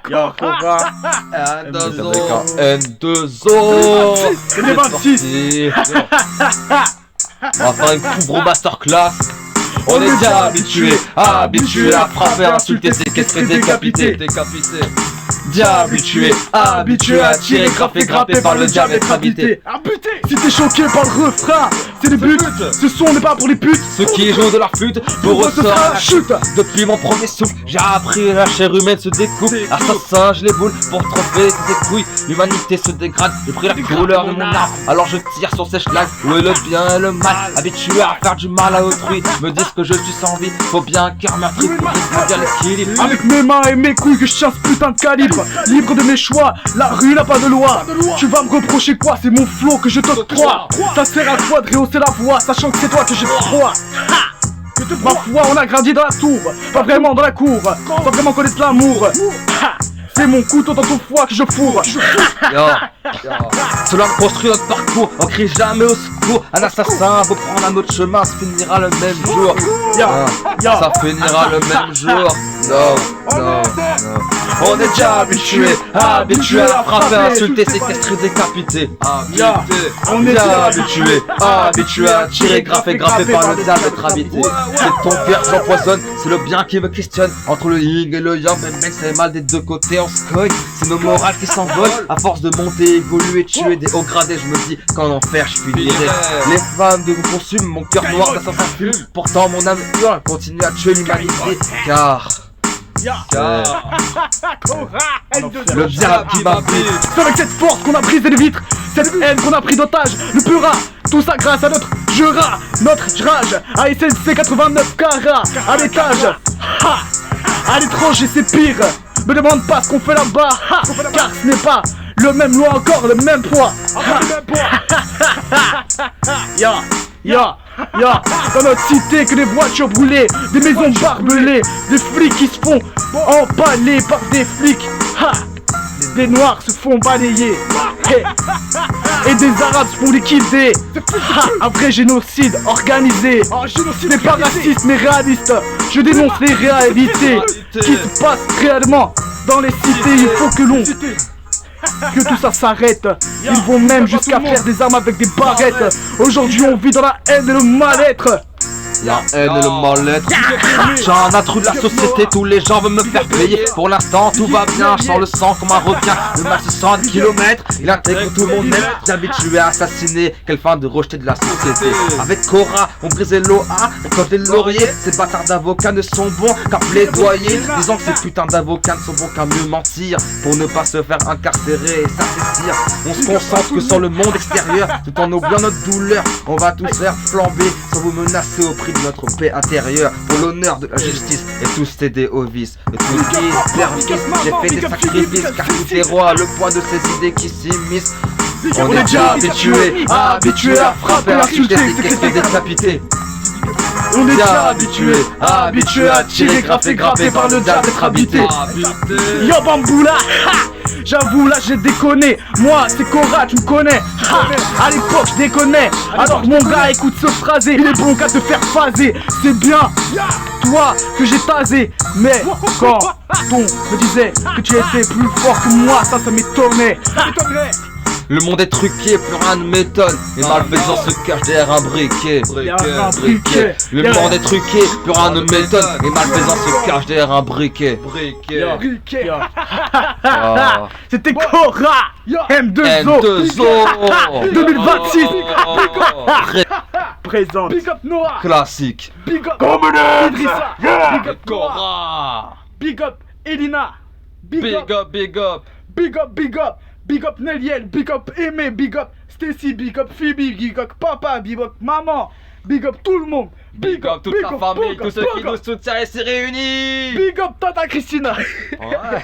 Cora. N2O. C'est les 26. On va faire une couvre masterclass. On est déjà habitué à frapper, insulter, séquestrer, décapiter. Bien habitué à tirer, grapper par le diable, être habité. Si t'es choqué par le refrain, c'est des buts. Ce son n'est pas pour les putes. Ceux qui jouent de leur flûte pour ressort à la chute. Depuis mon premier souffle, j'ai appris la chair humaine se découpe. Assassin, je les boule pour tromper ses couilles. L'humanité se dégrade, j'ai pris la couleur de mon arme. Alors je tire sur ces schlags. Où est le bien et le mal? Habitué à faire du mal à autrui. Me disent que je suis sans vie. Faut bien un cœur meurtri pour rétablir l'équilibre. Avec mes mains et mes couilles que je tiens ce putain de calibre. Libre de mes choix, la rue n'a pas de loi. Tu vas me reprocher quoi? C'est mon flow que je t'octroie. Ça sert à quoi de rehausser la voix, sachant que c'est toi que j'ai froid. Ma foi, on a grandi dans la tour, pas vraiment dans la cour, sans vraiment connaître l'amour. C'est mon couteau dans ton foie que je fourre. Cela me construit notre parcours, on crie jamais au secours. Un assassin veut prendre un autre chemin, ça finira le même jour. Ça finira le même jour. Non. On est déjà habitué à frapper, insulter, séquestrer, décapiter. On est déjà habitué à tirer, grapper par le diable, être habité. C'est ton cœur que j'empoisonne, c'est le bien qui me questionne. Entre le yin et le yang, même mec, c'est mal des deux côtés, on se cogne. C'est nos morales qui s'envolent, à force de monter, évoluer, tuer des hauts gradés. Je me dis qu'en enfer je suis viré. Les femmes de me consument, mon cœur noir d'assassin fume. Pourtant mon âme hurle, continue à tuer l'humanité. Car le diable qui m'habite. C'est avec cette force qu'on a brisé les vitres, cette haine qu'on a pris d'otage, le pura. Tout ça grâce à notre Jura, notre rage, à SLC 89 carats, à l'étage, à l'étranger c'est pire. Me demande pas ce qu'on fait là-bas, car ce n'est pas le même loin encore, le même poids. Dans notre cité que des voitures brûlées, des maisons barbelées, des flics qui se font empaler par des flics. Des noirs se font balayer et des arabes se font liquider. Un vrai génocide organisé. Ce n'est pas raciste mais réaliste. Je dénonce les réalités qui se passent réellement dans les cités. Il faut que tout ça s'arrête. Ils vont même jusqu'à faire des armes avec des barrettes. Aujourd'hui on vit dans la haine et le mal-être. La haine et le mal-être. J'ai un intrus de la société, tous les gens veulent me faire payer. Pour l'instant tout va bien, je sens le sang comme un requin. Le mal se sent à kilomètres, il intègre tout le monde même. J'habitué à assassiner, quelle fin de rejeter de la société. Avec Cora, on brisait l'OA, récoltait le laurier. Ces bâtards d'avocats ne sont bons qu'à plaidoyer. Disons que ces putains d'avocats ne sont bons qu'à mieux mentir, pour ne pas se faire incarcérer et s'assistir. On se concentre que sur le monde extérieur, tout en oubliant notre douleur. On va tous faire flamber, sans vous menacer au prix de notre paix intérieure. Pour l'honneur de la justice et tous céder au vice. Et tout guise, service, j'ai fait des sacrifices, car tout est roi, le poids de ces idées qui s'immiscent. On est déjà habitué à frapper, insulter, séquestrer, décapiter. On est déjà habitué à tirer, graffer par le diable, être habité. Yo Bamboula, j'avoue là j'ai déconné. Moi c'est Cora, tu me connais. À l'époque je déconnais. Alors mon gars écoute ce phrasé, il est bon qu'à te faire phaser. C'est bien toi que j'ai tasé. Mais quand on me disait que tu étais plus fort que moi, ça m'étonnait. Le monde est truqué, plus rien ne m'étonne. Les malfaisants se cachent derrière un briquet. Le monde est truqué, plus rien ne m'étonne. Les malfaisants se cachent derrière un briquet. C'était Cora M2O 2026 Présente Big up Noah. Classique. Big up Idrissa. Big up Cora. Big up Elina. Big up. Big up Big up Neliel, big up Aimé, big up Stacy, big up Phoebe, big up Papa, big up Maman, big up tout le monde. Big up toute la famille, tous ceux qui nous soutiennent et s'est réunis. Big up Tata Christina. Ouais.